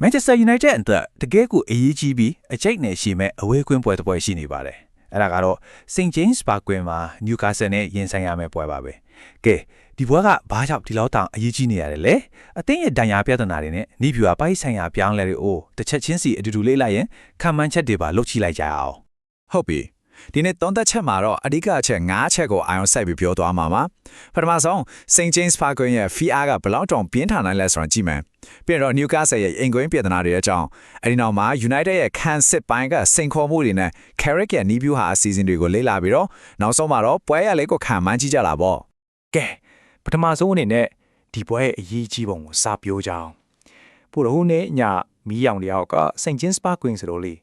Manchester United အတွက်တကယ်ကိုအရေးကြီးပြီးအကျိတ်နဲ့ရှိမဲ့အဝေးကွင်းပွဲတစ်ပွဲရှိနေပါတယ်။အဲ့ဒါကတော့ St James Park ကွင်းမှာ Newcastle နဲ့ရင်ဆိုင်ရမယ့်ပွဲပါပဲ။ကဲဒီပွဲကဘာကြောင့်ဒီလောက်တောင်အရေးကြီးနေရတယ်လဲ။အသင်းရဲ့ဒဏ်ရာပြဿနာတွေနဲ့နီးပြူအပိုင်းဆိုင်ရာပြောင်းလဲတွေကိုတစ်ချက်ချင်းစီအတူတူလေးလိုက်ရင်ခံမှန်းချက်တွေပါလှုပ်ချိလိုက်ကြအောင်။ဟုတ်ပြီ။ဒီနေ့သုံးသက်ချက်မှာတော့အဓိကအချက်၅ချက်ကိုအာရုံစိုက်ပြီးပြောသွားမှာပါ။ပထမဆုံး St James Park ရဲ့ FIA ကဘလောက်တောင်ပြင်းထန်နိုင်လဲဆိုတာကြည့်မယ်။ပြီးတော့ Newcastle ရဲ့အင်ကွင်းပြဿနာတွေအကြောင်းအဲဒီနောက်မှာ United ရဲ့ခံစစ်ပိုင်းကစိန်ခေါ်မှုတွေနဲ့ Carrick ရဲ့နီးပြူဟာအစီအစဉ်တွေကိုလေ့လာပြီးတော့နောက်ဆုံးမှာတော့ပွဲရလေးကိုခံမှန်းကြည့်ကြတာပေါ့။ကဲပထမဆုံးအနေနဲ့ဒီပွဲရဲ့အရေးကြီးပုံကိုစပြောကြအောင်။ပို့တော့နေ့ညမီးရောင်တယောက်က St James Park ကွင်းဆိုတော့လေ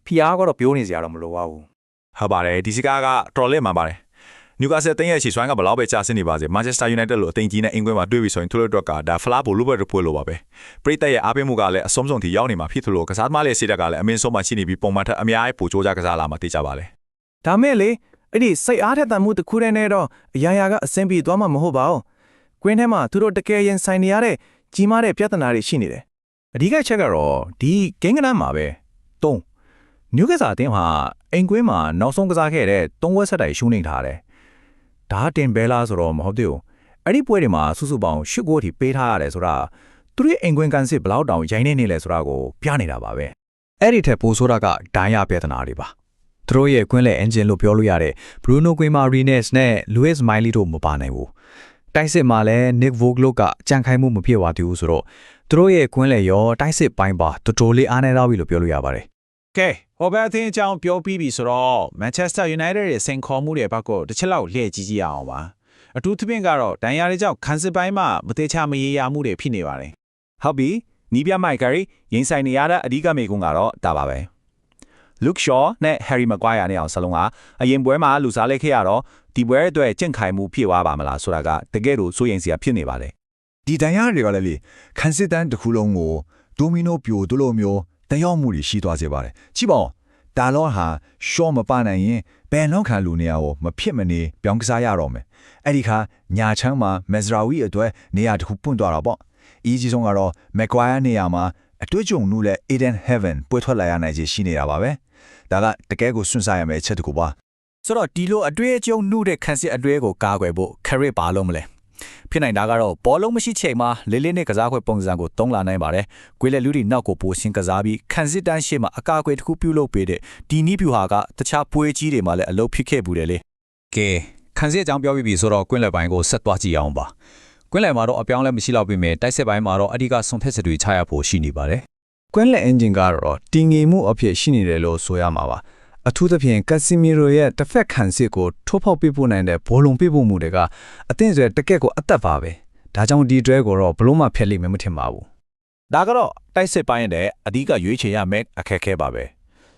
FIA ကတော့ပြောနေစရာတော့မလိုပါဘူး။ဟုတ်ပါတယ်ဒီစကားကတော်လေးမှန်ပါတယ်။ Newcastle တင်းရဲ့ခြေစွမ်းကဘလောက်ပဲကြာဆင်းနေပါစေ Manchester United လို့အသင်းကြီးနဲ့အင်ကွင်းမှာတွေ့ပြီဆိုရင်သူတို့အတွက်ကဒါဖလားဘိုလိုဘက်ပွဲလိုပါပဲ။ပရိသတ်ရဲ့အားပေးမှုကလည်းအဆုံးထိရောက်နေမှာဖြစ်သလိုကစားသမားရဲ့စိတ်ဓာတ်ကလည်းအမင်းဆုံးမှရှိနေပြီးပုံမှန်ထက်အများကြီးပိုကြိုးစားကစားလာမှသိကြပါလေ။ဒါမဲ့လေအဲ့ဒီစိတ်အားထက်သန်မှုတစ်ခုတည်းနဲ့တော့အရာရာကအဆင်ပြေသွားမှာမဟုတ်ပါဘူး။ကွင်းထဲမှာသူတို့တကယ်ရင်ဆိုင်နေရတဲ့ကြီးမားတဲ့ပြဿနာတွေရှိနေတယ်။အဓိကချက်ကတော့ဒီဂိမ်းကနန်းမှာပဲ၃Newcastle အသင်းဟာအင်ကွင်းမှာနောက်ဆုံးကစားခဲ့တဲ့၃ဝက်ဆက်တိုင်ရှုံးနေထားတယ်။ဒါတင်ဘဲလားဆိုတော့မဟုတ်သေးဘူး။အဲ့ဒီပွဲတွေမှာစုစုပေါင်း၈ဂိုးထိပေးထားရတယ်ဆိုတာသူတို့အင်ကွင်းကန်စစ်ဘလောက်တောင်ရိုင်းနေလဲဆိုတာကိုပြနေတာပါပဲ။အဲ့ဒီထက်ပိုဆိုတာကဒိုင်းရပြဿနာတွေပါ။သူတို့ရဲ့ကွင်းလက် engine လို့ပြောလို့ရတဲ့ Bruno Guimaraes နဲ့ Luis Miley တို့မပါနိုင်ဘူး။တိုက်စစ်မှာလည်း Nick Vogel ကကြံခိုင်မှုမဖြစ်ပါသေးဘူးဆိုတော့သူတို့ရဲ့ကွင်းလက်ရောတိုက်စစ်ပိုင်းပါတော်တော်လေးအားနေတော့ပြီလို့ပြောလို့ရပါတယ်။ကဲဟောဘယ်အသင်းအကြောင်းပြောပြီးပြီဆိုတော့ Manchester United ရဲ့စိန်ခေါ်မှုတွေဘက်ကိုတစ်ချက်လောက်လှည့်ကြည့်ကြည့်အောင်ပါအထူးသဖြင့်ကတော့ဒဏ်ရာတွေကြောင့်ခန်းစစ်ပိုင်းမှာမသေးချမရေရာမှုတွေဖြစ်နေပါတယ်ဟုတ်ပြီနီးပြမိုက်ဂရီရင်ဆိုင်နေရတဲ့အဓိကမေကွန်းကတော့ဒါပါပဲ Luke Shaw နဲ့ Harry Maguire နဲ့အောင်စလုံးကအရင်ပွဲမှာလူစားလိုက်ခဲ့ရတော့ဒီပွဲအတွက်ကြင့်ခိုင်မှုဖြစ်သွားပါမလားဆိုတာကတကယ်လို့စိုးရိမ်စရာဖြစ်နေပါတယ်ဒီဒဏ်ရာတွေကလည်းလေခန်းစစ်တန်းတစ်ခုလုံးကိုဒိုမီနိုပြိုတို့လိုမျိုးတယောက်မှုတွေရှိသွားစေပါတယ်ကြည့်ပါဦးဒါလောဟာရှော့မပနိုင်ရင်ဘယ်လောက်ခံလူနေရကိုမဖြစ်မနေပြောင်းကစားရတော့မယ်အဲ့ဒီခါညာချမ်းမှာမက်ဇရာဝီအတွက်နေရာတစ်ခုပွင့်သွားတာပေါ့အကြီးဆုံးကတော့မက်ကွိုင်ယာနေရာမှာအတွေ့အကြုံနုနဲ့ Eden Heaven ပွင့်ထွက်လာရနိုင်ခြေရှိနေတာပါပဲဒါကတကယ်ကိုစွန့်စားရမယ့်အချက်တစ်ခုပါဆိုတော့ဒီလိုအတွေ့အကြုံနုတဲ့ခန်းစစ်အတွေ့ကိုကာကွယ်ဖို့ Carrick ပါလို့မလဲဖြစ်နိုင်တာကတော့ဘောလုံးမရှိချိန်မှာလေးလေးနဲ့ကစားခွဲပုံစံကိုသုံးလာနိုင်ပါတယ်။ကွေးလက်လူတွေနောက်ကိုပိုရှင်းကစားပြီးခန်းစစ်တန်းရှေ့မှာအကာအကွယ်တစ်ခုပြုလုပ်ပေးတဲ့ဒီနီးပြူဟာကတခြားပွဲကြီးတွေမှာလည်းအလုပ်ဖြစ်ခဲ့ဘူးတယ်လေ။ကဲခန်းစစ်အကြောင်းပြောပြီးပြီဆိုတော့ကွင်းလက်ပိုင်းကိုဆက်သွားကြည့်အောင်ပါ။ကွင်းလက်မှာတော့အပြောင်းလဲမရှိတော့ပြင်မဲ့တိုက်စစ်ပိုင်းမှာတော့အဓိကဆုံးဖြတ်ချက်တွေချရဖို့ရှိနေပါတယ်။ကွင်းလက် engine ကတော့တည်ငြိမ်မှုအဖြစ်ရှိနေတယ်လို့ဆိုရမှာပါ။အထူးသဖြင့်ကက်ဆီမီရိုရဲ့တစ်ဖက်ခံစစ်ကိုထိုးဖောက်ပြဖို့နိုင်တဲ့ဘောလုံးပြဖို့မှုတွေကအသင့်ဆွဲတကက်ကိုအသက်ပါပဲဒါကြောင့်ဒီတွဲကိုတော့ဘလို့မှဖျက်လိမ့်မယ်မထင်ပါဘူးဒါကတော့တိုက်စစ်ပိုင်းနဲ့အဓိကရွေးချယ်ရမယ့်အခက်အခဲပါပဲ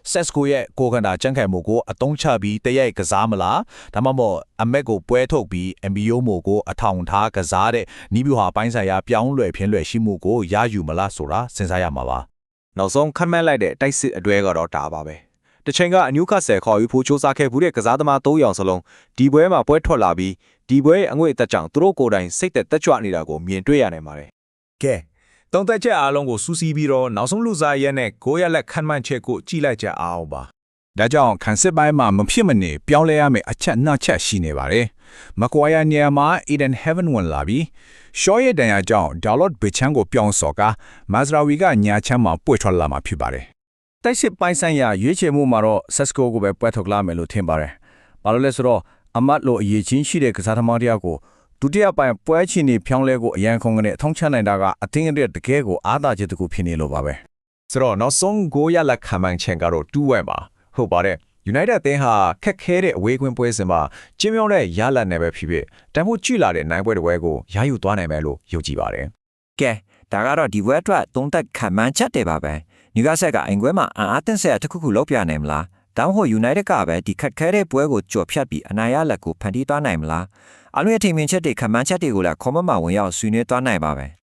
ဆက်စကိုရဲ့ကိုခန္ဓာကြံ့ခိုင်မှုကိုအတုံးချပြီးတရိုက်ကစားမလားဒါမှမဟုတ်အမက်ကိုပွဲထုတ်ပြီး MBO မို့ကိုအထောင်ထားကစားတဲ့နီးပြူဟာပိုင်းဆိုင်ရာပြောင်းလဲဖြင်းလွယ်ရှိမှုကိုရယူမလားဆိုတာစဉ်းစားရမှာပါနောက်ဆုံးခန့်မှန်းလိုက်တဲ့တိုက်စစ်အတွဲကတော့ဒါပါပဲတချိန်က Newcastle ခေါ်ယူဖို့စ조사ခဲ့ဘူးတဲ့ကစားသမား၃ယောက်စလုံးဒီပွဲမှာပွဲထွက်လာပြီးဒီပွဲရဲ့အငွေ့အသက်ကြောင့်သူတို့ကိုယ်တိုင်စိတ်သက်ကြွနေတာကိုမြင်တွေ့ရနိုင်ပါတယ်။ကဲသုံးသက်ချက်အားလုံးကိုစူးစီးပြီးတော့နောက်ဆုံးလူစားရဲနဲ့ကိုရလက်ခန့်မှန်းချက်ကိုကြည့်လိုက်ကြအောင်ပါ။ဒါကြောင့်ခန်းစစ်ပိုင်းမှာမဖြစ်မနေပြောင်းလဲရမယ့်အချက်နှစ်ချက်ရှိနေပါတယ်။မကွာယာနေရာမှာ Eden Heaven ဝင်လာပြီးရှော့ရဲ့တန်ရာကြောင့် Dalot ဘေချန်ကိုပြောင်းစော်ကမက်ဇရာဝီကညာချမ်းမှာပွေထွက်လာမှာဖြစ်ပါတယ်တိုက်စစ်ပိုင်းဆိုင်ရာရွေးချယ်မှုမှာတော့ Sesco ကိုပဲပွဲထုတ်လာမယ်လို့ထင်ပါတယ်။ဘာလို့လဲဆိုတော့အမတ်လိုအရေးချင်းရှိတဲ့ကစားသမားတယောက်ကိုဒုတိယပိုင်းပွဲချီနေဖြောင်းလဲကိုအရန်ခုံကနေအထောင်းချနိုင်တာကအသင်းရဲ့တကယ်ကိုအားသာချက်တစ်ခုဖြစ်နေလို့ပါပဲ။ဆိုတော့နောက်ဆုံးဂိုးရလက်ခံမှန်ချင်ကတော့2-1ပါ။ဟုတ်ပါတယ်။ United အသင်းဟာခက်ခဲတဲ့အဝေးကွင်းပွဲစဉ်မှာကျင်းမြောင်းတဲ့ရလတ်နဲ့ပဲဖြစ်ဖြစ်တန်ဖို့ကြည့်လာတဲ့နိုင်ပွဲတစ်ပွဲကိုရယူသွားနိုင်မယ်လို့ယုံကြည်ပါတယ်။ကဲဒါကတော့ဒီဘွဲအတွက်သုံးသက်ခံမှန်းချက်တွေပါပဲ။ Newcastle ကအင်ကွဲမှာအားတင်းဆက်တစ်ခုခုလောက်ပြနိုင်မလား။တောင်းဟို United ကပဲဒီခက်ခဲတဲ့ပွဲကိုကြော်ဖြတ်ပြီးအနိုင်ရလက်ကိုဖန်တီးသွားနိုင်မလား။အလုံးရဲ့ထိမ်မြင်ချက်တွေခံမှန်းချက်တွေကိုလည်း comment မှာဝင်ရောက်ဆွေးနွေးသွားနိုင်ပါပဲ။